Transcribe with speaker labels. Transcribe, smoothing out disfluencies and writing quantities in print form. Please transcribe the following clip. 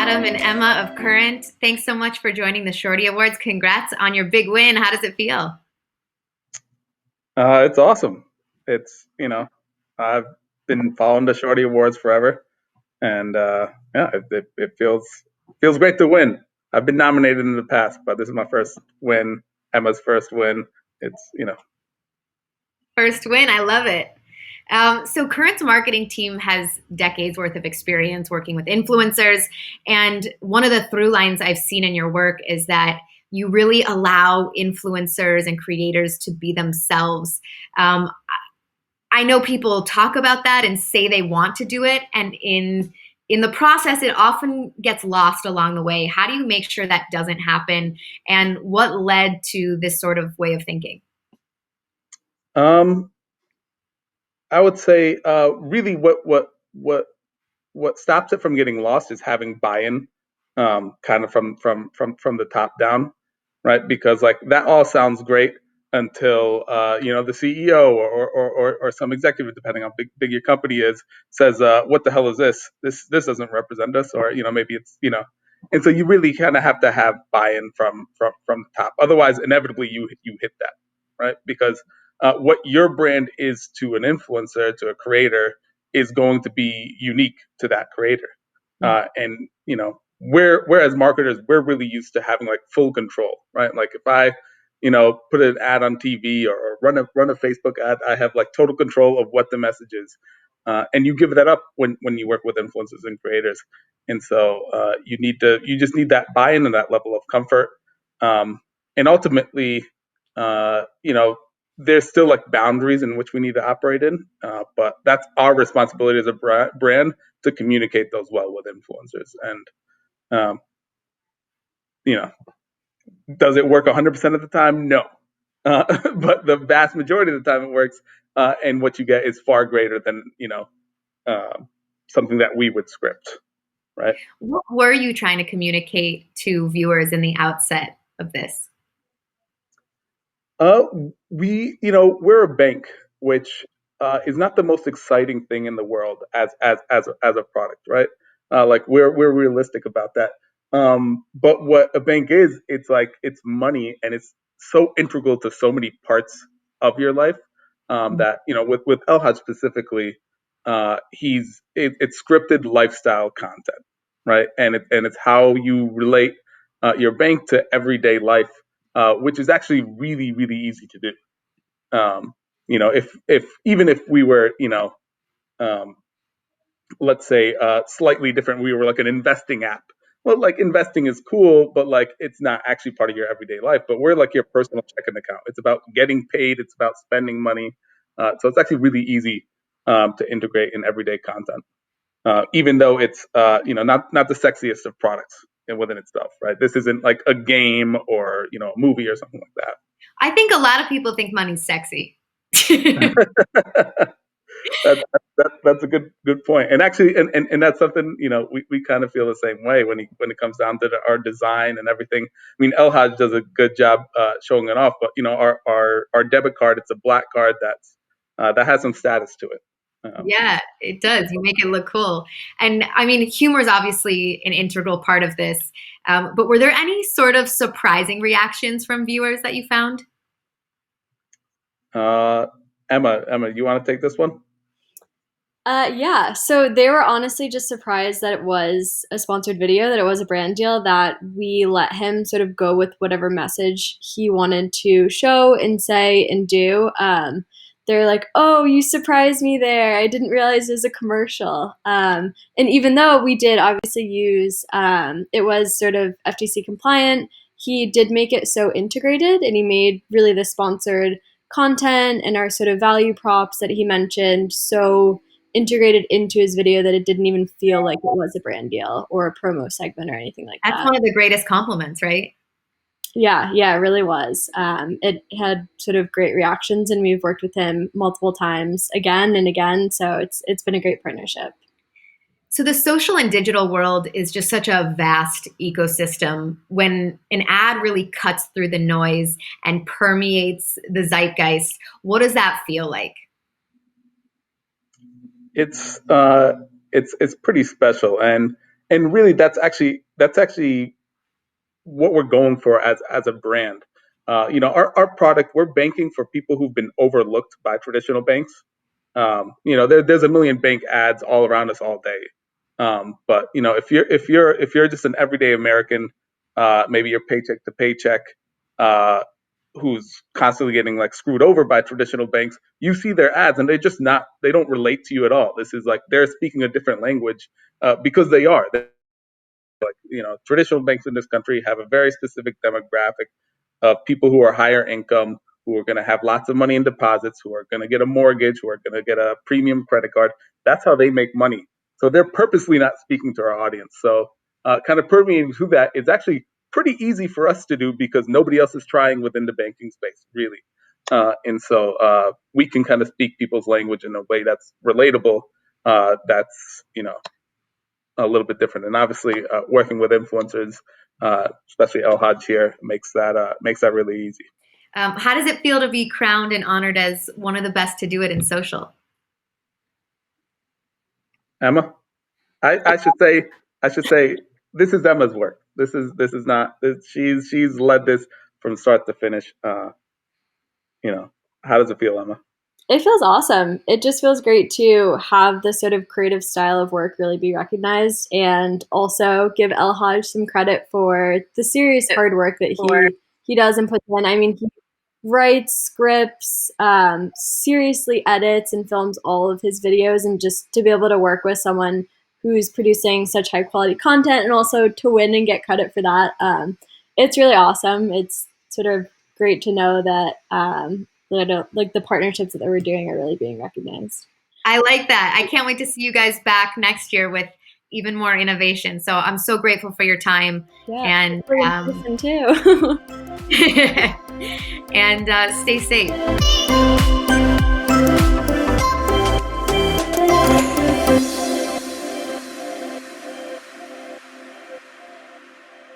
Speaker 1: Adam and Emma of Current. Thanks so much for joining the Shorty Awards. Congrats on your big win. How does it feel?
Speaker 2: It's awesome. I've been following the Shorty Awards forever, and yeah, it feels great to win. I've been nominated in the past, but this is my first win. Emma's first win. It's.
Speaker 1: First win. I love it. So Current's marketing team has decades worth of experience working with influencers. And one of the through lines I've seen in your work is that you really allow influencers and creators to be themselves. Um, I know people talk about that and say they want to do it, and in the process, it often gets lost along the way. How do you make sure that doesn't happen? And what led to this sort of way of thinking?
Speaker 2: Um, I would say really what stops it from getting lost is having buy-in, kind of from the top down, right? Because like that all sounds great until the CEO or some executive, depending on how big your company is, says, "What the hell is this? This doesn't represent us," or maybe it's. And so you really kind of have to have buy-in from the top. Otherwise, inevitably you hit that, right? Because what your brand is to an influencer, to a creator, is going to be unique to that creator. And whereas marketers, we're really used to having like full control, right? Like if I, put an ad on TV or run a Facebook ad, I have like total control of what the message is. And you give that up when you work with influencers and creators. And so you just need that buy-in and that level of comfort. And ultimately, there's still like boundaries in which we need to operate in, but that's our responsibility as a brand to communicate those well with influencers. And um, you know, does it work 100% of the time? No, but the vast majority of the time it works, and what you get is far greater than uh, something that we would script, right?
Speaker 1: What were you trying to communicate to viewers in the outset of this?
Speaker 2: Uh, we're a bank, which is not the most exciting thing in the world as a product, right? Like we're realistic about that. But what a bank is, it's like it's money, and it's so integral to so many parts of your life, that with Elhaj specifically, it's scripted lifestyle content, right? And it's how you relate your bank to everyday life, which is actually really, really easy to do. If even if we were, um, let's say, slightly different, we were like an investing app. Well, like investing is cool, but like it's not actually part of your everyday life. But we're like your personal checking account. It's about getting paid. It's about spending money. So it's actually really easy to integrate in everyday content, even though it's not the sexiest of products within itself, right? This isn't like a game or a movie or something like
Speaker 1: I think a lot of people think money's sexy.
Speaker 2: that. That's a good point. And actually, and that's something we kind of feel the same way when it comes down to our design and everything. I mean, El does a good job showing it off, but our debit card, it's a black card that has some status to it.
Speaker 1: Yeah, it does. You make it look cool. And I mean, humor is obviously an integral part of this. But were there any sort of surprising reactions from viewers that you found?
Speaker 2: Uh, Emma, you want to take this one?
Speaker 3: Yeah, so they were honestly just surprised that it was a sponsored video, that it was a brand deal, that we let him sort of go with whatever message he wanted to show and say and do. They're like, "Oh, you surprised me there. I didn't realize it was a commercial." And even though we did obviously use, it was sort of FTC compliant, he did make it so integrated, and he made really the sponsored content and our sort of value props that he mentioned so integrated into his video that it didn't even feel like it was a brand deal or a promo segment or anything like
Speaker 1: That's
Speaker 3: that.
Speaker 1: one of the greatest compliments, right?
Speaker 3: Yeah, it really was. It had sort of great reactions, and we've worked with him multiple times again and again. So it's been a great partnership.
Speaker 1: So the social and digital world is just such a vast ecosystem. When an ad really cuts through the noise and permeates the zeitgeist, what does that feel like?
Speaker 2: It's pretty special, and and really that's actually what we're going for as a brand. Our product, we're banking for people who've been overlooked by traditional banks. There's a million bank ads all around us all day. But if you're just an everyday American, maybe you're paycheck to paycheck, uh, who's constantly getting like screwed over by traditional banks, you see their ads and they don't relate to you at all. This is like they're speaking a different language because they are. Traditional banks in this country have a very specific demographic of people who are higher income, who are going to have lots of money in deposits, who are going to get a mortgage, who are going to get a premium credit card. That's how they make money. So they're purposely not speaking to our audience. So kind of permeating through that is actually pretty easy for us to do because nobody else is trying within the banking space, really. And so we can kind of speak people's language in a way that's relatable. That's a little bit different. And obviously, working with influencers, especially El Hadj here, makes that really easy.
Speaker 1: How does it feel to be crowned and honored as one of the best to do it in social?
Speaker 2: Emma, I should say this is Emma's work. This is not. She's led this from start to finish. How does it feel, Emma?
Speaker 3: It feels awesome. It just feels great to have this sort of creative style of work really be recognized, and also give El Haj some credit for the serious hard work that he does and puts in. I mean, he writes scripts, seriously edits and films all of his videos, and just to be able to work with someone who's producing such high quality content and also to win and get credit for that, it's really awesome. It's sort of great to know that like the partnerships that we're doing are really being recognized.
Speaker 1: I like that. I can't wait to see you guys back next year with even more innovation. So I'm so grateful for your time.
Speaker 3: Yeah,
Speaker 1: And
Speaker 3: we're in person too.
Speaker 1: and stay safe.